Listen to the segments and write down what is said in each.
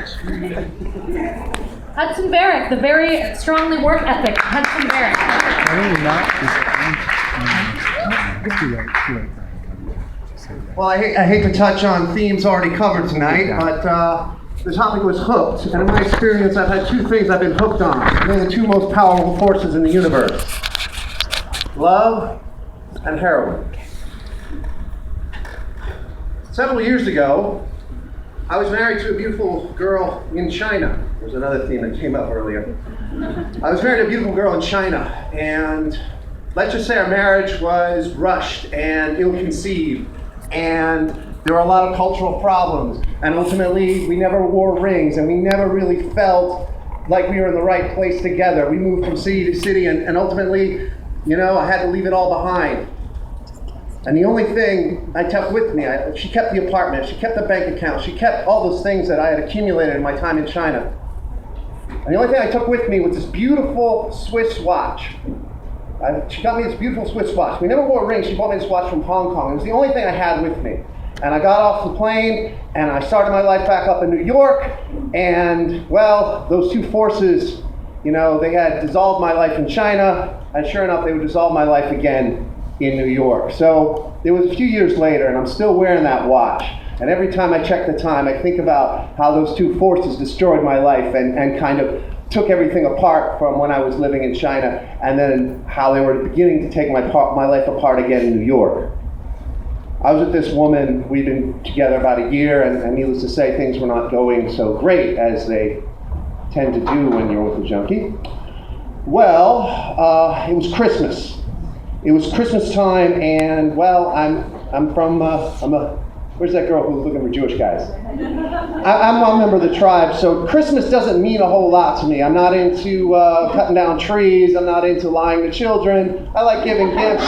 Thanks. Hudson Varick, the very strongly work ethic. Hudson Varick. Well, I hate to touch on themes already covered tonight, but the topic was hooked. And in my experience, I've had two things I've been hooked on. They're the two most powerful forces in the universe: love and heroin. Several years ago, I was married to a beautiful girl in China. There's another theme that came up earlier. I was married to a beautiful girl in China, and let's just say our marriage was rushed and ill-conceived, and there were a lot of cultural problems, and ultimately we never wore rings, and we never really felt like we were in the right place together. We moved from city to city, and ultimately, I had to leave it all behind. And the only thing I kept with me, she kept the apartment, she kept the bank account, she kept all those things that I had accumulated in my time in China. And the only thing I took with me was this beautiful Swiss watch. She got me this beautiful Swiss watch. We never wore a ring. She bought me this watch from Hong Kong. It was the only thing I had with me. And I got off the plane, and I started my life back up in New York. And, well, those two forces, they had dissolved my life in China. And sure enough, they would dissolve my life again in New York. So it was a few years later, and I'm still wearing that watch. And every time I check the time, I think about how those two forces destroyed my life and kind of took everything apart from when I was living in China, and then how they were beginning to take my life apart again in New York. I was with this woman. We'd been together about a year, and needless to say, things were not going so great as they tend to do when you're with a junkie. Well, it was Christmas. It was Christmas time, and I'm from where's that girl who was looking for Jewish guys? I'm a member of the tribe, so Christmas doesn't mean a whole lot to me. I'm not into cutting down trees. I'm not into lying to children. I like giving gifts.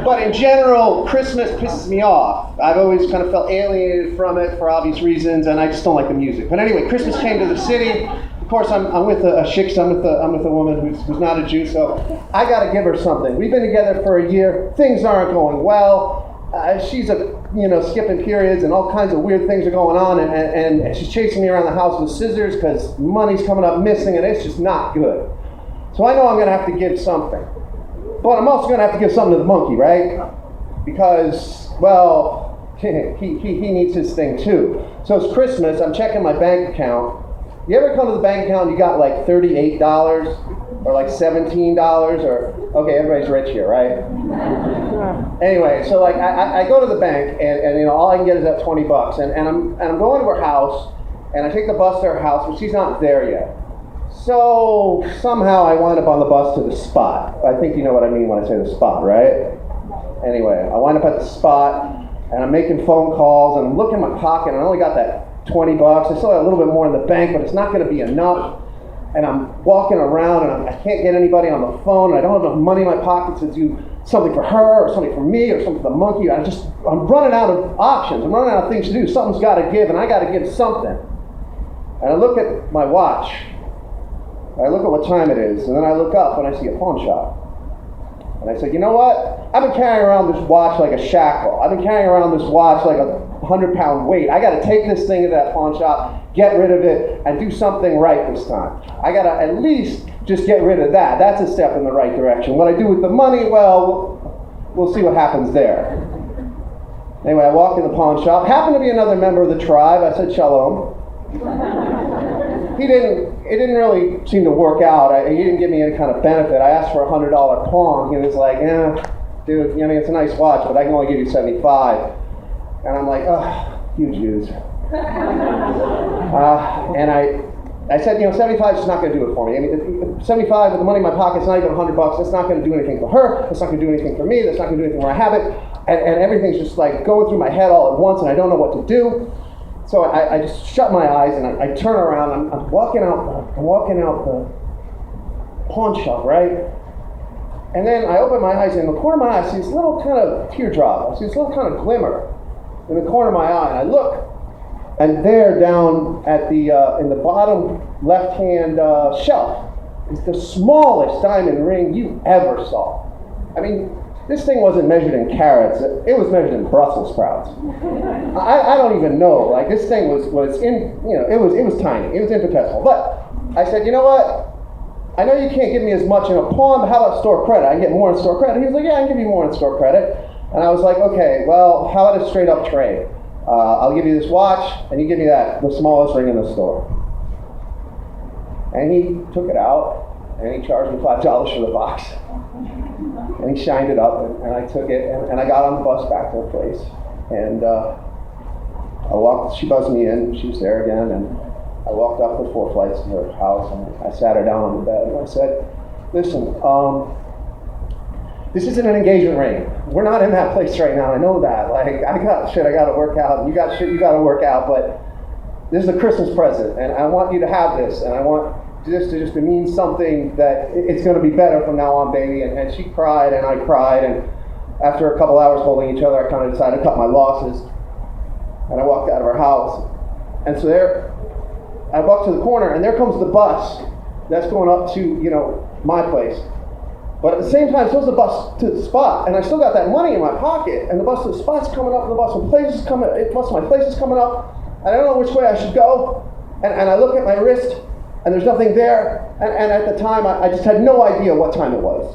But in general, Christmas pisses me off. I've always kind of felt alienated from it for obvious reasons, and I just don't like the music. But anyway, Christmas came to the city. Of course, I'm with a shiksa. I'm with a woman who's not a Jew, so I got to give her something. We've been together for a year. Things aren't going well. She's skipping periods, and all kinds of weird things are going on, and she's chasing me around the house with scissors because money's coming up missing, and it's just not good. So I know I'm going to have to give something. But I'm also going to have to give something to the monkey, right? Because, well, he needs his thing too. So it's Christmas. I'm checking my bank account. You ever come to the bank account and you got like $38 or like $17 or, okay, everybody's rich here, right? Anyway, so like I go to the bank and all I can get is that $20, and I'm going to her house, and I take the bus to her house, but she's not there yet. So somehow I wind up on the bus to the spot. I think you know what I mean when I say the spot, right? Anyway, I wind up at the spot, and I'm making phone calls, and I'm looking in my pocket, and I only got that $20. I still have a little bit more in the bank, but it's not going to be enough. And I'm walking around, and I can't get anybody on the phone, and I don't have enough money in my pocket to do something for her, or something for me, or something for the monkey. I'm running out of options. I'm running out of things to do. Something's got to give, and I got to give something. And I look at my watch. I look at what time it is, and then I look up, and I see a pawn shop. And I said, you know what? I've been carrying around this watch like a shackle. I've been carrying around this watch like a 100-pound weight. I got to take this thing into that pawn shop, get rid of it, and do something right this time. I got to at least just get rid of that. That's a step in the right direction. What I do with the money, well, we'll see what happens there. Anyway, I walk in the pawn shop. Happened to be another member of the tribe. I said, shalom. It didn't really seem to work out. He didn't give me any kind of benefit. I asked for a $100 pawn. He was like, dude, it's a nice watch, but I can only give you 75. And I'm like, you Jews. And I said, 75 is just not going to do it for me. I mean, 75 with the money in my pocket, it's not even $100. That's not going to do anything for her. That's not going to do anything for me. That's not going to do anything where I have it. And everything's just like going through my head all at once, and I don't know what to do. So I just shut my eyes, and I turn around. I'm walking out the pawn shop, right? And then I open my eyes, and in the corner of my eye, I see this little kind of teardrop. I see this little kind of glimmer in the corner of my eye, and I look, and there down at the in the bottom left-hand shelf is the smallest diamond ring you ever saw. I mean, This thing wasn't measured in carrots, it was measured in Brussels sprouts. I don't even know, like this thing was in, it was tiny, it was infinitesimal. But I said, you know what? I know you can't give me as much in a pawn, but how about store credit? I can get more in store credit. He was like, yeah, I can give you more in store credit. And I was like, okay, well, how about a straight up trade? I'll give you this watch, and you give me the smallest ring in the store. And he took it out, and he charged me $5 for the box. And he shined it up, and I took it, and I got on the bus back to her place. And she buzzed me in, she was there again, and I walked up the 4 flights to her house, and I sat her down on the bed, and I said, listen, this isn't an engagement ring. We're not in that place right now, I know that. Like, I got shit I gotta work out, and you got shit you gotta work out, but this is a Christmas present, and I want you to have this, and I want this to just mean something that it's gonna be better from now on, baby. And she cried, and I cried, and after a couple hours holding each other, I kind of decided to cut my losses, and I walked out of her house. And so I walked to the corner, and there comes the bus that's going up to, my place. But at the same time, so's the bus to the spot, and I still got that money in my pocket, and the bus to the spot's coming up, and the bus to my place is coming up, and I don't know which way I should go, and I look at my wrist, and there's nothing there, and at the time, I just had no idea what time it was.